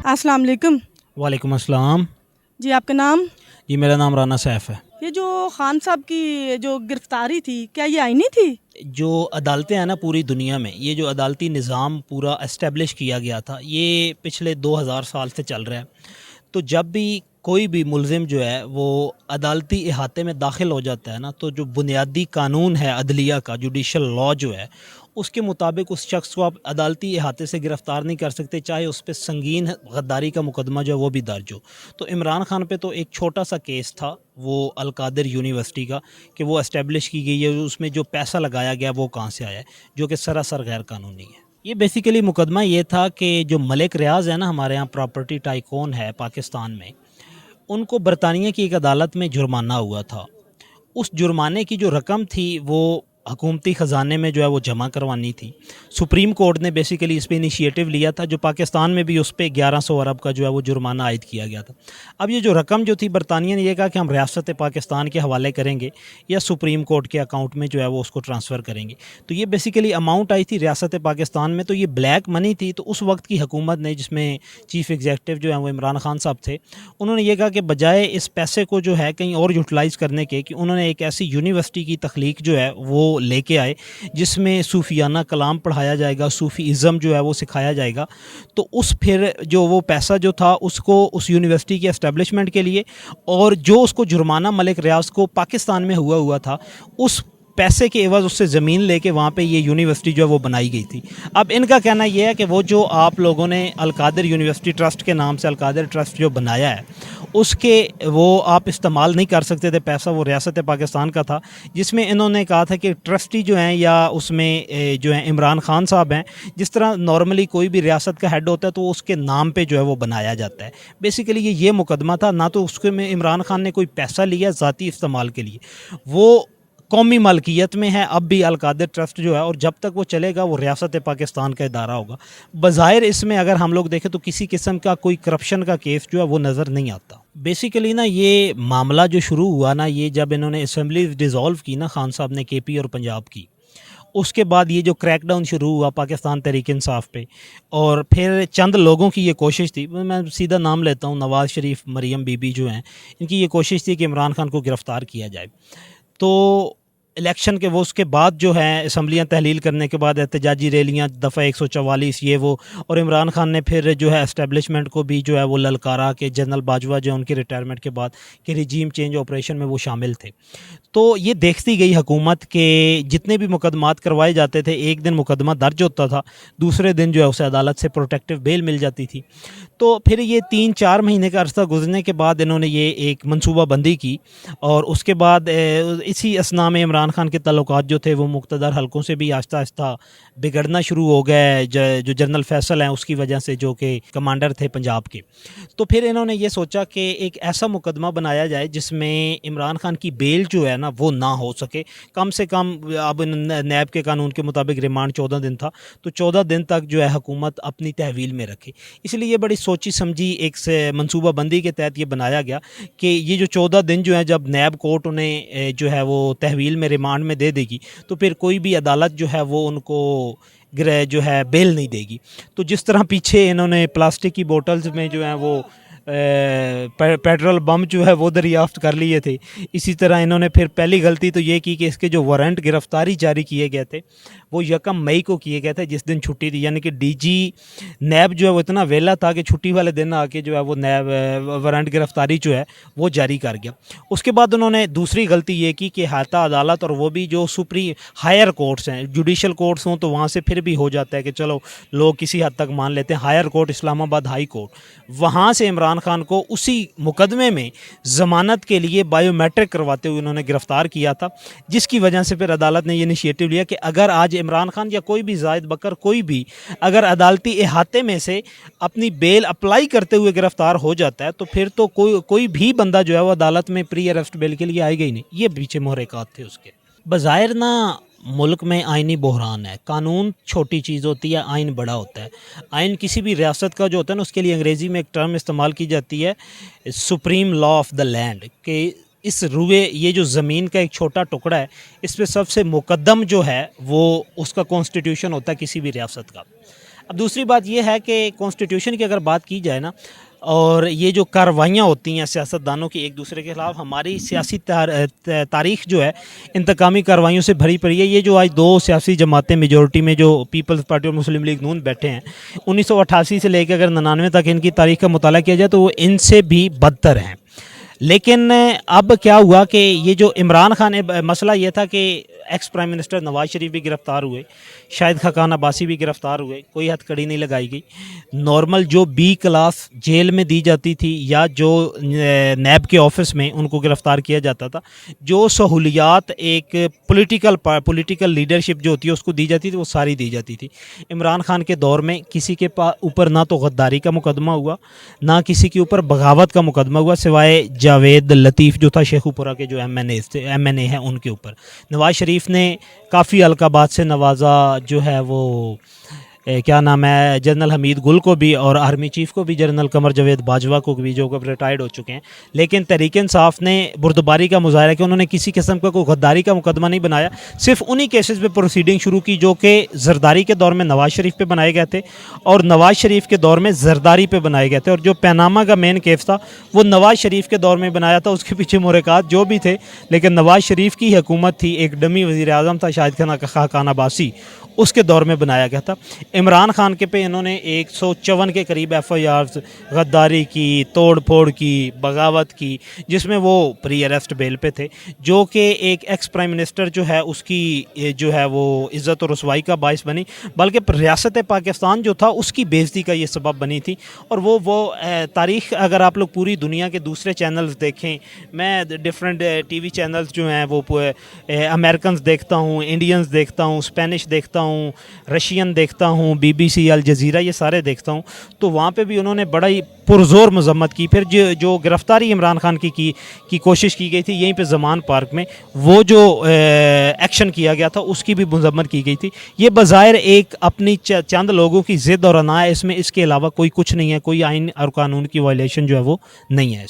अस्सलाम वालेकुम। वालेकुम अस्सलाम। जी आपका नाम? जी मेरा नाम राना सैफ है। ये जो खान साहब की जो गिरफ्तारी थी, क्या ये आईनी थी? जो अदालतें हैं ना पूरी दुनिया में, ये जो अदालती निज़ाम पूरा इस्टेब्लिश किया गया था, ये पिछले 2000 साल से चल रहा है। तो जब भी कोई भी मुलजिम जो है वो अदालती इहाते में दाखिल हो जाता है ना, तो जो बुनियादी कानून है अदलिया का, जुडिशल लॉ जो है, उसके मुताबिक उस शख्स को आप अदालती इहाते से गिरफ़्तार नहीं कर सकते, चाहे उस पर संगीन गद्दारी का मुकदमा जो है वो भी दर्ज हो। तो इमरान खान पे तो एक छोटा सा केस था, वो अलकादिर यूनिवर्सिटी का, कि वो इस्टेब्लिश की गई है, उसमें जो पैसा लगाया गया वो कहाँ से आया है, जो कि सरासर गैर कानूनी है। ये बेसिकली मुकदमा ये था कि जो मलिक रियाज है ना, हमारे यहाँ प्रॉपर्टी टाइकून है पाकिस्तान में, उनको बरतानिया की एक अदालत में जुर्माना हुआ था। उस जुर्माने की जो रकम थी वो हुकूमती ख़जाने में जो है वो जमा करवानी थी। सुप्रीम कोर्ट ने बेसिकली इस पे इनिशिएटिव लिया था, जो पाकिस्तान में भी उस पे 1100 अरब का जो है वो जुर्माना आयद किया गया था। अब ये जो रकम जो थी, बरतानिया ने यह कहा कि हम रियासत पाकिस्तान के हवाले करेंगे या सुप्रीम कोर्ट के अकाउंट में जो है वो उसको ट्रांसफ़र करेंगे। तो ये बेसिकली अमाउंट आई थी रियासत पाकिस्तान में, तो ये ब्लैक मनी थी। तो उस वक्त की हुकूमत ने, जिसमें चीफ़ एग्जीक्यूटिव जो है वो इमरान खान साहब थे, उन्होंने ये कहा कि बजाय इस पैसे को जो है कहीं और यूटिलाइज़ करने के, कि उन्होंने एक ऐसी यूनिवर्सिटी की तख्लीक जो है वो लेके आए जिसमें सूफियाना कलाम पढ़ाया जाएगा, सूफ़ीज़म जो है वो सिखाया जाएगा। तो उस फिर जो वो पैसा जो था उसको उस यूनिवर्सिटी के एस्टेब्लिशमेंट के लिए, और जो उसको जुर्माना मलिक रियाज को पाकिस्तान में हुआ था, उस पैसे के एवज़ उससे ज़मीन लेके वहाँ पे ये यूनिवर्सिटी जो है वो बनाई गई थी। अब इनका कहना ये है कि वो जो आप लोगों ने अलकादिर यूनिवर्सिटी ट्रस्ट के नाम से अलकादिर ट्रस्ट जो बनाया है, उसके वो आप इस्तेमाल नहीं कर सकते थे, पैसा वो रियासत पाकिस्तान का था। जिसमें इन्होंने कहा था कि ट्रस्टी जो हैं या उसमें जो है इमरान खान साहब हैं, जिस तरह नॉर्मली कोई भी रियासत का हेड होता है तो वो उसके नाम पे जो है वो बनाया जाता है। बेसिकली ये मुकदमा था, ना तो उसके में इमरान खान ने कोई पैसा लिया ज़ाती इस्तेमाल के लिए, वो कौमी मलकियत में है अब भी अलकादिर ट्रस्ट जो है, और जब तक वो चलेगा वो रियासत पाकिस्तान का इदारा होगा। बज़ाहिर इसमें अगर हम लोग देखें तो किसी किस्म का कोई करप्शन का केस जो है वो नज़र नहीं आता। बेसिकली ना ये मामला जो शुरू हुआ ना, ये जब इन्होंने असम्बली डिज़ोल्व की ना खान साहब ने, केपी और पंजाब की, उसके बाद ये जो क्रैकडाउन शुरू हुआ पाकिस्तान तहरीक इंसाफ पे, और फिर चंद लोगों की ये कोशिश थी, मैं सीधा नाम लेता हूँ, नवाज़ शरीफ, मरीम बीबी जो हैं, इनकी ये कोशिश थी कि इमरान खान को गिरफ़्तार किया जाए। तो इलेक्शन के वो उसके बाद जो है असम्बलियाँ तहलील करने के बाद एहतजाजी रैलियाँ, दफ़ा 144 ये वो, और इमरान खान ने फिर जो है एस्टेब्लिशमेंट को भी जो है वो ललकारा कि जनरल बाजवा जो है उनके रिटायरमेंट के बाद कि रिजीम चेंज ऑपरेशन में वो शामिल थे। तो ये देखती गई हुकूमत के जितने भी मुकदमात करवाए जाते थे, एक दिन मुकदमा दर्ज होता था, दूसरे दिन जो है उसे अदालत से प्रोटेक्टिव बेल मिल जाती थी। तो फिर ये 3-4 महीने का अरसा गुजरने के बाद इन्होंने ये एक मनसूबाबंदी की, और उसके बाद इसी असना में इमरान खान के ताल्लुकात जो थे वो मुक़्तदर हलकों से भी आहिस्ता आहिस्ता बिगड़ना शुरू हो गए, जो जनरल फैसल हैं उसकी वजह से, जो कि कमांडर थे पंजाब के। तो फिर इन्होंने ये सोचा कि एक ऐसा मुकदमा बनाया जाए जिसमें इमरान खान की बेल जो है ना वो ना हो सके, कम से कम। अब नैब के कानून के मुताबिक रिमांड 14 दिन था, तो 14 दिन तक जो है हुकूमत अपनी तहवील में रखे। इसलिए ये बड़ी सोची समझी एक मनसूबाबंदी के तहत ये बनाया गया कि ये जो 14 दिन जो है, जब नैब कोर्ट उन्हें जो है वो तहवील में रिमांड में दे देगी, तो फिर कोई भी अदालत जो है वो उनको जो है बेल नहीं देगी। तो जिस तरह पीछे इन्होंने प्लास्टिक की बोतल्स में जो है वो पेट्रोल बम जो है वो दरियाफ्त कर लिए थे, इसी तरह इन्होंने फिर पहली गलती तो ये की कि इसके जो वारंट गिरफ्तारी जारी किए गए थे वो 1 मई को किए गए थे, जिस दिन छुट्टी थी। यानी कि डीजी नैब जो है वो इतना वेला था कि छुट्टी वाले दिन आके जो है वो नैब वारंट गिरफ्तारी जो है वो जारी कर गया। उसके बाद उन्होंने दूसरी गलती ये की कि हाता अदालत, और वो भी जो हायर कोर्ट्स हैं, जुडिशल कोर्ट्स हों तो वहाँ से फिर भी हो जाता है कि चलो लोग किसी हद तक मान लेते हैं, higher court Islamabad high court, वहाँ से इमरान खान को उसी मुकदमे में ज़मानत के लिए बायोमेट्रिक करवाते हुए उन्होंने गिरफ़्तार किया था, जिसकी वजह से फिर अदालत ने ये इनिशिएटिव लिया कि अगर आज इमरान खान या कोई भी जाहिद बकर कोई भी अगर अदालती इहाते में से अपनी बेल अप्लाई करते हुए गिरफ़्तार हो जाता है, तो फिर तो कोई भी बंदा जो है वो अदालत में प्री अरेस्ट बेल के लिए आएगा ही नहीं। ये पीछे मुहर्रिकात थे उसके। बज़ाहिर ना मुल्क में आइनी बहरान है, कानून छोटी चीज़ होती है, आइन बड़ा होता है। आइन किसी भी रियासत का जो होता है ना, उसके लिए अंग्रेज़ी में एक टर्म इस्तेमाल की जाती है, supreme law of the land, कि इस रुए ये जो ज़मीन का एक छोटा टुकड़ा है, इस पे सबसे मुकद्दम जो है वो उसका कॉन्स्टिट्यूशन होता है किसी भी रियासत का। अब दूसरी बात यह है कि कॉन्स्टिट्यूशन की अगर बात की जाए ना, और ये जो कार्रवाइयाँ होती हैं सियासतदानों की एक दूसरे के खिलाफ, हमारी सियासी तारीख जो है इंतकामी कार्रवाइयों से भरी पड़ी है। ये जो आज दो सियासी जमातें मेजॉरिटी में जो पीपल्स पार्टी और मुस्लिम लीग नून बैठे हैं, 1988 से लेकर अगर 99 तक इनकी तारीख का मुताला किया जाए तो वो इनसे भी बदतर हैं। लेकिन अब क्या हुआ कि ये जो इमरान खान, मसला ये था कि ex prime minister Nawaz Sharif भी गिरफ़्तार हुए, शाहिद खाकान अब्बासी भी गिरफ़्तार हुए, कोई हथकड़ी नहीं लगाई गई। नॉर्मल जो बी क्लास जेल में दी जाती थी या जो नैब के ऑफिस में उनको गिरफ़्तार किया जाता था, जो सहूलियात एक पॉलिटिकल लीडरशिप जो होती है उसको दी जाती थी, वो सारी दी जाती थी। इमरान खान के दौर में किसी के ऊपर ना तो गद्दारी का मुकदमा हुआ, ना किसी के ऊपर बगावत का मुकदमा हुआ, सिवाय जावेद लतीफ़ जो था शेखुपुरा के जो MNA हैं उनके ऊपर। नवाज शरीफ ने काफ़ी अलकाबात से नवाजा, जो है वो क्या नाम है, जनरल हमीद गुल को भी, और आर्मी चीफ़ को भी, जनरल कमर जावेद बाजवा को भी, जो कब रिटायर्ड हो चुके हैं। लेकिन तहरीक इंसाफ ने बुर्दबारी का मुजाहरा किया, उन्होंने किसी किस्म का कोई गद्दारी का मुकदमा नहीं बनाया, सिर्फ उन्हीं केसेस पे प्रोसीडिंग शुरू की जो कि जरदारी के दौर में नवाज शरीफ पे बनाए गए थे और नवाज शरीफ के दौर में जरदारी पे बनाए गए थे। और जो पैनामा का मेन केस था वो नवाज शरीफ के दौर में बनाया था, उसके पीछे मुहरकात जो भी थे, लेकिन नवाज शरीफ की हुकूमत थी, एक डमी वज़ीर आज़म था शाहिद खाकान अब्बासी, उसके दौर में बनाया गया था। इमरान खान के पे इन्होंने 154 के करीब FIRs गद्दारी की, तोड़ फोड़ की, बगावत की, जिसमें वो प्री अरेस्ट बेल पे थे, जो कि एक एक्स प्राइम मिनिस्टर जो है उसकी जो है वो इज़्ज़त और रुसवाई का बाइस बनी, बल्कि रियासत पाकिस्तान जो था उसकी बेइज्जती का ये सबब बनी थी। और वो तारीख़ अगर आप लोग पूरी दुनिया के दूसरे चैनल्स देखें, मैं डिफरेंट TV चैनल्स जो हैं वो अमेरिकन देखता हूँ, इंडियंस देखता हूँ, स्पेनिश देखता हूँ, रशियन देखता हूँ, BBC, अल जज़ीरा, ये सारे देखता हूँ, तो वहाँ पे भी उन्होंने बड़ा ही पुरज़ोर मज़म्मत की। फिर जो गिरफ़्तारी इमरान खान की कोशिश की गई थी यहीं पे ज़मान पार्क में, वो जो एक्शन किया गया था उसकी भी मज़म्मत की गई थी। ये बज़ाहिर एक अपनी चंद लोगों की ज़िद और अना है, इसमें इसके अलावा कोई कुछ नहीं है, कोई आइन और कानून की वायलेशन जो है वो नहीं है।